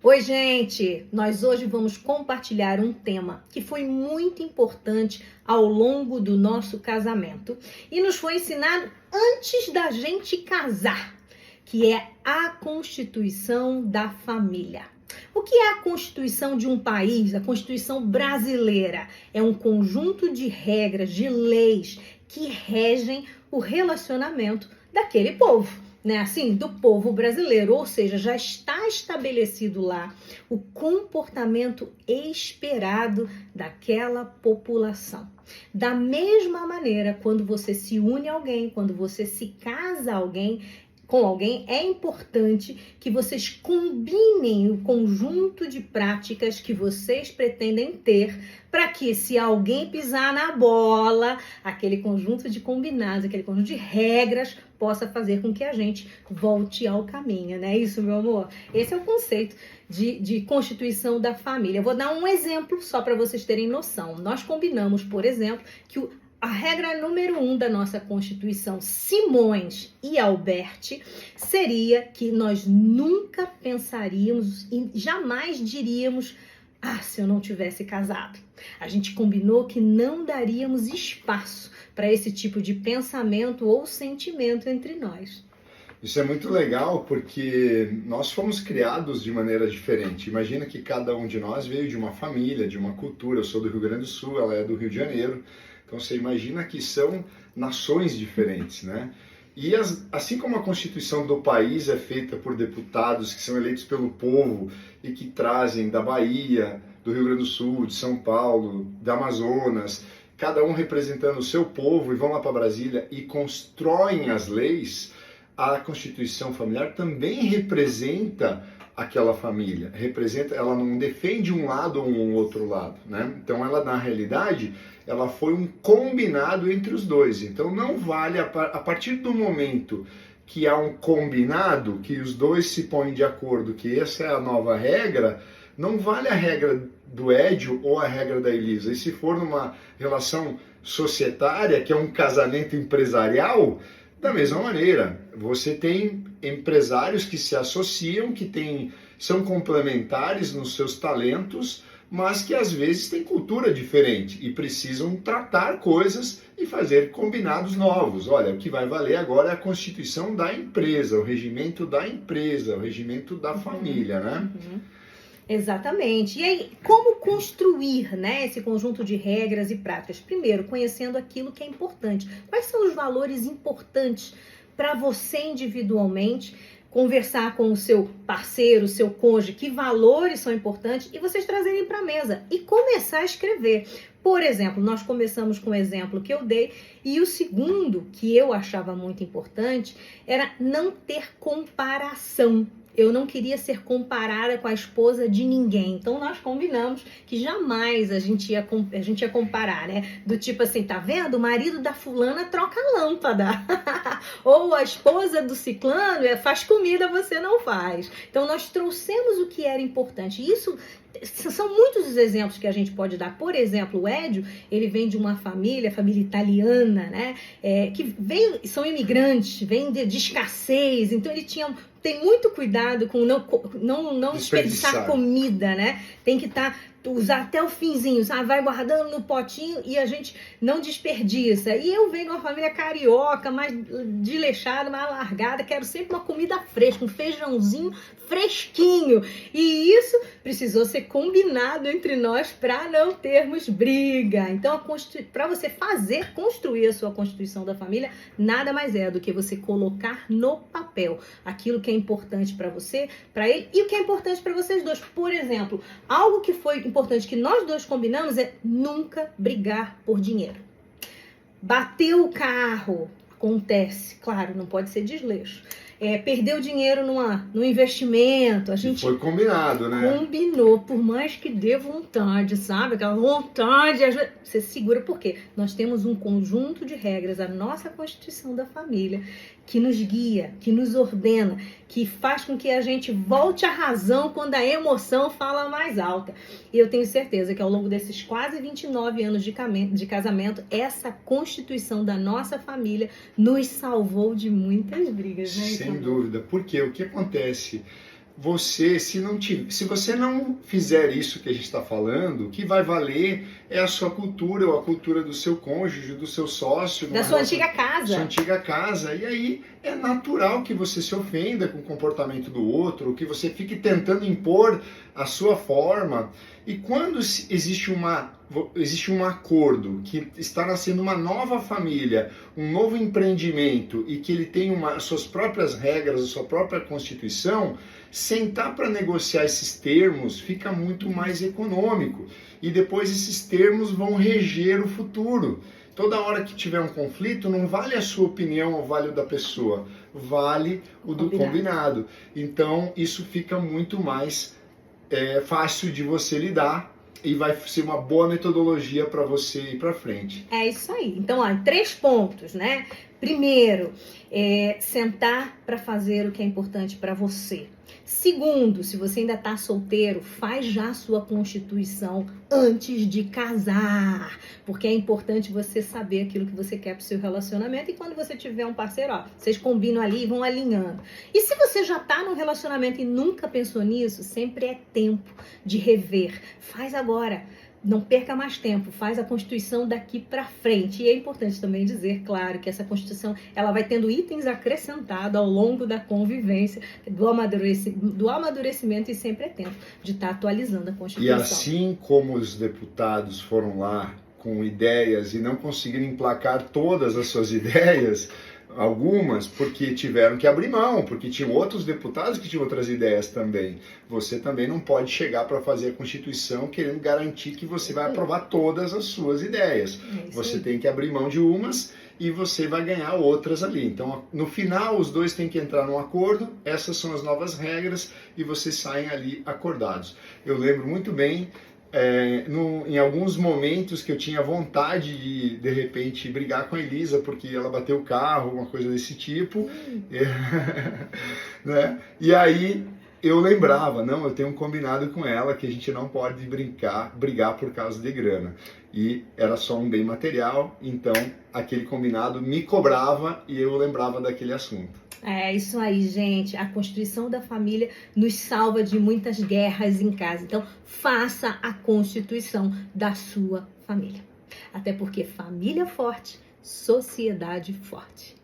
Oi, gente! Nós hoje vamos compartilhar um tema que foi muito importante ao longo do nosso casamento e nos foi ensinado antes da gente casar, que é a constituição da família. O que é a constituição de um país? A Constituição brasileira é um conjunto de regras, de leis que regem o relacionamento daquele povo, né? Assim, do povo brasileiro, ou seja, já está estabelecido lá o comportamento esperado daquela população. Da mesma maneira, quando você se une a alguém, quando você se casa com alguém, é importante que vocês combinem o conjunto de práticas que vocês pretendem ter para que, se alguém pisar na bola, aquele conjunto de combinados, aquele conjunto de regras possa fazer com que a gente volte ao caminho, né? Isso, meu amor? Esse é o conceito de constituição da família. Eu vou dar um exemplo só para vocês terem noção. Nós combinamos, por exemplo, que a regra número 1 da nossa Constituição, Simões e Alberti, seria que nós nunca pensaríamos e jamais diríamos: se eu não tivesse casado. A gente combinou que não daríamos espaço para esse tipo de pensamento ou sentimento entre nós. Isso é muito legal porque nós fomos criados de maneira diferente. Imagina que cada um de nós veio de uma família, de uma cultura. Eu sou do Rio Grande do Sul, ela é do Rio de Janeiro. Então você imagina que são nações diferentes, né? E assim como a Constituição do país é feita por deputados que são eleitos pelo povo e que trazem da Bahia, do Rio Grande do Sul, de São Paulo, da Amazonas, cada um representando o seu povo, e vão lá para Brasília e constroem as leis, a Constituição familiar também representa aquela família, ela não defende um lado ou um outro lado, né? Então ela, na realidade, ela foi um combinado entre os dois. Então não vale, a partir do momento que há um combinado, que os dois se põem de acordo que essa é a nova regra, não vale a regra do Edio ou a regra da Elisa. E se for numa relação societária, que é um casamento empresarial, da mesma maneira, você tem empresários que se associam, são complementares nos seus talentos, mas que às vezes têm cultura diferente e precisam tratar coisas e fazer combinados novos. Olha, o que vai valer agora é a Constituição da empresa, o regimento da empresa, o regimento da família, né? Exatamente. E aí, como construir, né, esse conjunto de regras e práticas? Primeiro, conhecendo aquilo que é importante. Quais são os valores importantes para você individualmente? Conversar com o seu parceiro, o seu cônjuge, que valores são importantes, e vocês trazerem para a mesa e começar a escrever. Por exemplo, nós começamos com o exemplo que eu dei, e o segundo, que eu achava muito importante, era não ter comparação. Eu não queria ser comparada com a esposa de ninguém. Então, nós combinamos que jamais a gente ia comparar, né? Do tipo assim, tá vendo? O marido da fulana troca a lâmpada. Ou a esposa do ciclano faz comida, você não faz. Então, nós trouxemos o que era importante. Isso são muitos os exemplos que a gente pode dar. Por exemplo, o Edio, ele vem de uma família italiana, né? São imigrantes, vem de escassez. Então, ele tem muito cuidado com não desperdiçar comida, né? Tem que usar até o finzinho, sabe? Vai guardando no potinho e a gente não desperdiça. E eu venho de uma família carioca, mais desleixada, mais largada, quero sempre uma comida fresca, um feijãozinho fresquinho. E isso precisou ser combinado entre nós para não termos briga. Então, para você construir a sua Constituição da família, nada mais é do que você colocar no papel aquilo que é importante para você, para ele, e o que é importante para vocês dois. Por exemplo, algo que foi importante que nós dois combinamos é nunca brigar por dinheiro. Bateu o carro, acontece, claro, não pode ser desleixo. Perdeu dinheiro num investimento, a gente foi combinado, né? Combinou, por mais que dê vontade, sabe? Aquela vontade, você segura, porque nós temos um conjunto de regras, a nossa Constituição da família, que nos guia, que nos ordena, que faz com que a gente volte à razão quando a emoção fala mais alta. E eu tenho certeza que ao longo desses quase 29 anos de casamento, essa Constituição da nossa família nos salvou de muitas brigas, né? Sem dúvida. Porque o que acontece? se você não fizer isso que a gente está falando, o que vai valer é a sua cultura, ou a cultura do seu cônjuge, do seu sócio. Da sua antiga casa. Sua antiga casa. E aí é natural que você se ofenda com o comportamento do outro, que você fique tentando impor a sua forma. E quando existe um acordo, que está nascendo uma nova família, um novo empreendimento, e que ele tem suas próprias regras, a sua própria constituição, sentar para negociar esses termos fica muito mais econômico. E depois esses termos vão reger o futuro. Toda hora que tiver um conflito, não vale a sua opinião ou vale o da pessoa, vale o do combinado. Então, isso fica muito mais fácil de você lidar e vai ser uma boa metodologia para você ir para frente. É isso aí. Então, 3 pontos, né? Primeiro, sentar para fazer o que é importante para você. Segundo, se você ainda está solteiro, faz já a sua constituição antes de casar, porque é importante você saber aquilo que você quer para o seu relacionamento, e quando você tiver um parceiro, vocês combinam ali e vão alinhando. E se você já está num relacionamento e nunca pensou nisso, sempre é tempo de rever. Faz agora. Não perca mais tempo, faz a Constituição daqui para frente. E é importante também dizer, claro, que essa Constituição ela vai tendo itens acrescentados ao longo da convivência, do amadurecimento, e sempre é tempo de estar atualizando a Constituição. E assim como os deputados foram lá com ideias e não conseguiram emplacar todas as suas ideias, algumas porque tiveram que abrir mão, porque tinham outros deputados que tinham outras ideias também. Você também não pode chegar para fazer a Constituição querendo garantir que você vai aprovar todas as suas ideias. Você tem que abrir mão de umas e você vai ganhar outras ali. Então, no final, os dois têm que entrar num acordo, essas são as novas regras e vocês saem ali acordados. Eu lembro muito bem em alguns momentos que eu tinha vontade de repente, brigar com a Elisa, porque ela bateu o carro, uma coisa desse tipo, né? E eu lembrava, não, eu tenho um combinado com ela que a gente não pode brigar por causa de grana. E era só um bem material, então aquele combinado me cobrava e eu lembrava daquele assunto. É isso aí, gente. A Constituição da família nos salva de muitas guerras em casa. Então, faça a Constituição da sua família. Até porque família forte, sociedade forte.